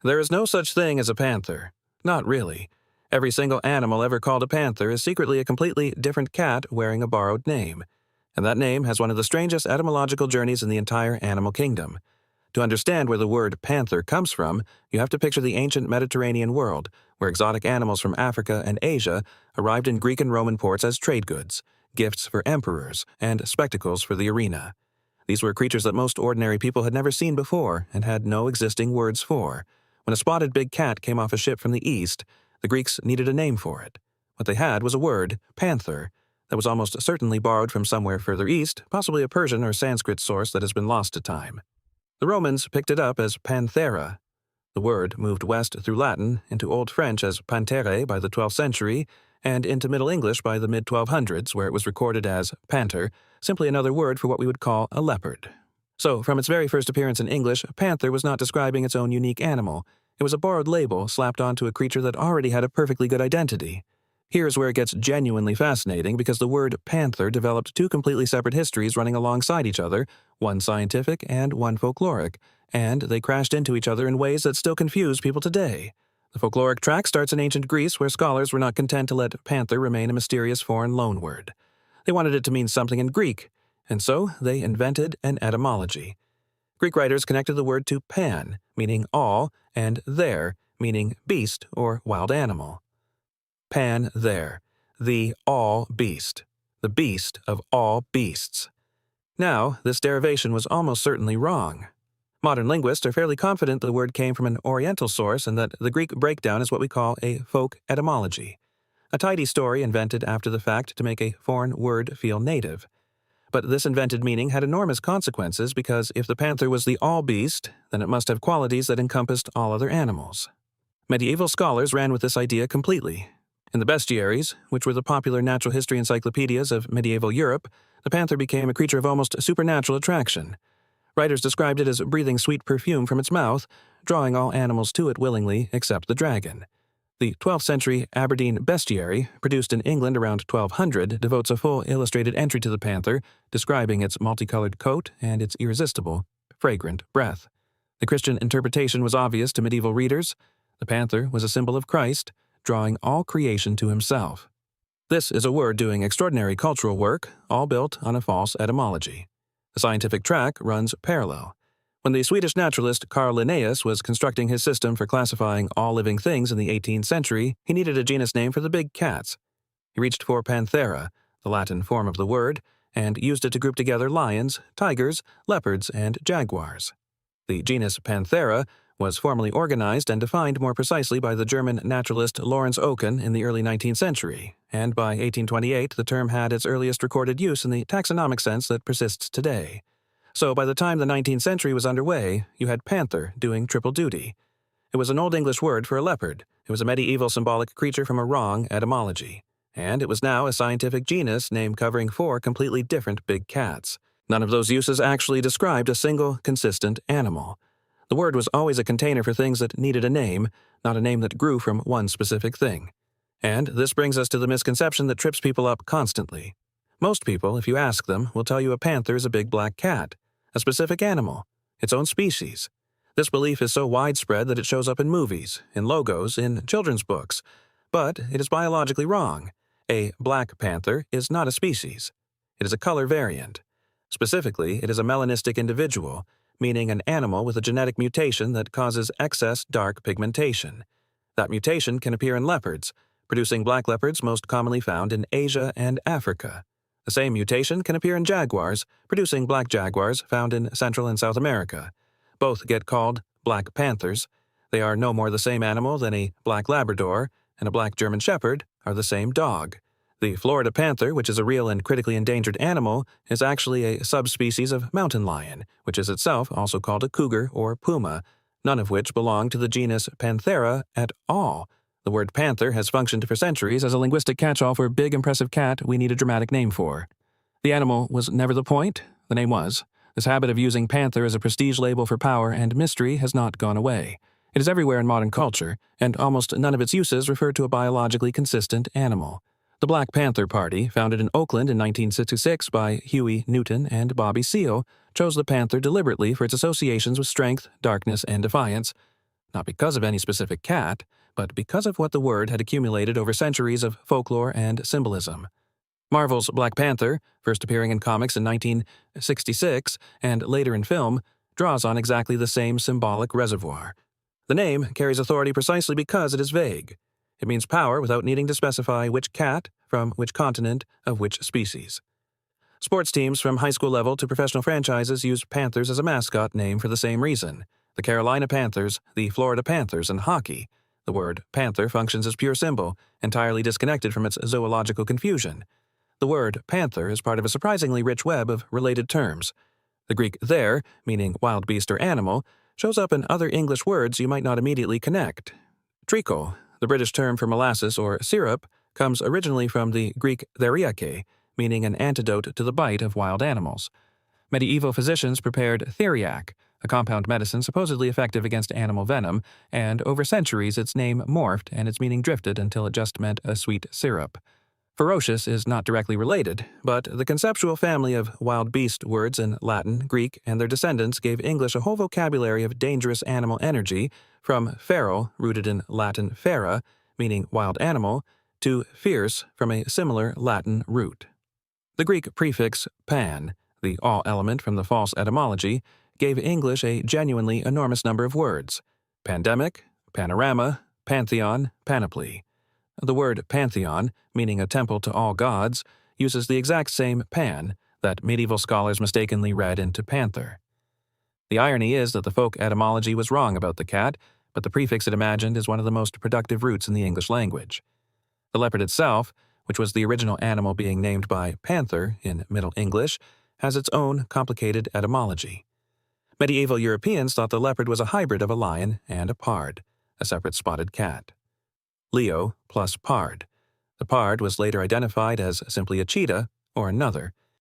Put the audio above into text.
There is no such thing as a panther. Not really. Every single animal ever called a panther is secretly a completely different cat wearing a borrowed name. And that name has one of the strangest etymological journeys in the entire animal kingdom. To understand where the word panther comes from, you have to picture the ancient Mediterranean world, where exotic animals from Africa and Asia arrived in Greek and Roman ports as trade goods, gifts for emperors, and spectacles for the arena. These were creatures that most ordinary people had never seen before and had no existing words for. When a spotted big cat came off a ship from the east, the Greeks needed a name for it. What they had was a word, panther, that was almost certainly borrowed from somewhere further east, possibly a Persian or Sanskrit source that has been lost to time. The Romans picked it up as Panthera. The word moved west through Latin into Old French as pantere by the 12th century and into Middle English by the mid-1200s, where it was recorded as panter, simply another word for what we would call a leopard. So, from its very first appearance in English, panther was not describing its own unique animal. It was a borrowed label slapped onto a creature that already had a perfectly good identity. Here's where it gets genuinely fascinating because the word panther developed two completely separate histories running alongside each other, one scientific and one folkloric, and they crashed into each other in ways that still confuse people today. The folkloric track starts in ancient Greece, where scholars were not content to let panther remain a mysterious foreign loanword. They wanted it to mean something in Greek, and so they invented an etymology. Greek writers connected the word to pan, meaning all, and ther, meaning beast or wild animal. Panther, the all beast, the beast of all beasts. Now, this derivation was almost certainly wrong. Modern linguists are fairly confident the word came from an Oriental source and that the Greek breakdown is what we call a folk etymology, a tidy story invented after the fact to make a foreign word feel native. But this invented meaning had enormous consequences because if the panther was the all beast, then it must have qualities that encompassed all other animals. Medieval scholars ran with this idea completely. In the bestiaries, which were the popular natural history encyclopedias of medieval Europe, the panther became a creature of almost supernatural attraction. Writers described it as breathing sweet perfume from its mouth, drawing all animals to it willingly except the dragon. The 12th century Aberdeen Bestiary, produced in England around 1200, devotes a full illustrated entry to the panther, describing its multicolored coat and its irresistible, fragrant breath. The Christian interpretation was obvious to medieval readers. The panther was a symbol of Christ, drawing all creation to himself. This is a word doing extraordinary cultural work, all built on a false etymology. The scientific track runs parallel. When the Swedish naturalist Carl Linnaeus was constructing his system for classifying all living things in the 18th century, he needed a genus name for the big cats. He reached for Panthera, the Latin form of the word, and used it to group together lions, tigers, leopards, and jaguars. The genus Panthera was formally organized and defined more precisely by the German naturalist Lorenz Oken in the early 19th century, and by 1828 the term had its earliest recorded use in the taxonomic sense that persists today. So by the time the 19th century was underway, you had panther doing triple duty. It was an Old English word for a leopard. It was a medieval symbolic creature from a wrong etymology. And it was now a scientific genus name covering four completely different big cats. None of those uses actually described a single, consistent animal. The word was always a container for things that needed a name, not a name that grew from one specific thing. And this brings us to the misconception that trips people up constantly. Most people, if you ask them, will tell you a panther is a big black cat, a specific animal, its own species. This belief is so widespread that it shows up in movies, in logos, in children's books. But it is biologically wrong. A black panther is not a species. It is a color variant. Specifically, it is a melanistic individual, meaning an animal with a genetic mutation that causes excess dark pigmentation. That mutation can appear in leopards, producing black leopards most commonly found in Asia and Africa. The same mutation can appear in jaguars, producing black jaguars found in Central and South America. Both get called black panthers. They are no more the same animal than a black Labrador and a black German Shepherd are the same dog. The Florida panther, which is a real and critically endangered animal, is actually a subspecies of mountain lion, which is itself also called a cougar or puma, none of which belong to the genus Panthera at all. The word panther has functioned for centuries as a linguistic catch-all for big, impressive cat we need a dramatic name for. The animal was never the point, the name was. This habit of using panther as a prestige label for power and mystery has not gone away. It is everywhere in modern culture, and almost none of its uses refer to a biologically consistent animal. The Black Panther Party, founded in Oakland in 1966 by Huey Newton and Bobby Seale, chose the panther deliberately for its associations with strength, darkness, and defiance. not because of any specific cat, but because of what the word had accumulated over centuries of folklore and symbolism. Marvel's Black Panther, first appearing in comics in 1966 and later in film, draws on exactly the same symbolic reservoir. The name carries authority precisely because it is vague. It means power without needing to specify which cat, from which continent, of which species. Sports teams from high school level to professional franchises use Panthers as a mascot name for the same reason. The Carolina Panthers, the Florida Panthers in hockey. The word panther functions as pure symbol, entirely disconnected from its zoological confusion. The word panther is part of a surprisingly rich web of related terms. The Greek ther, meaning wild beast or animal, shows up in other English words you might not immediately connect. Treacle, the British term for molasses or syrup, comes originally from the Greek theriake, meaning an antidote to the bite of wild animals. Medieval physicians prepared theriac, a compound medicine supposedly effective against animal venom, and over centuries its name morphed and its meaning drifted until it just meant a sweet syrup. Ferocious is not directly related, but the conceptual family of wild beast words in Latin, Greek, and their descendants gave English a whole vocabulary of dangerous animal energy, from feral, rooted in Latin fera, meaning wild animal, to fierce from a similar Latin root. The Greek prefix pan, the all element from the false etymology, gave English a genuinely enormous number of words: pandemic, panorama, pantheon, panoply. The word pantheon, meaning a temple to all gods, uses the exact same pan that medieval scholars mistakenly read into panther. The irony is that the folk etymology was wrong about the cat, but the prefix it imagined is one of the most productive roots in the English language. The leopard itself, which was the original animal being named by panther in Middle English, has its own complicated etymology. Medieval Europeans thought the leopard was a hybrid of a lion and a pard, a separate spotted cat. Leo plus pard. The pard was later identified as simply a cheetah or another,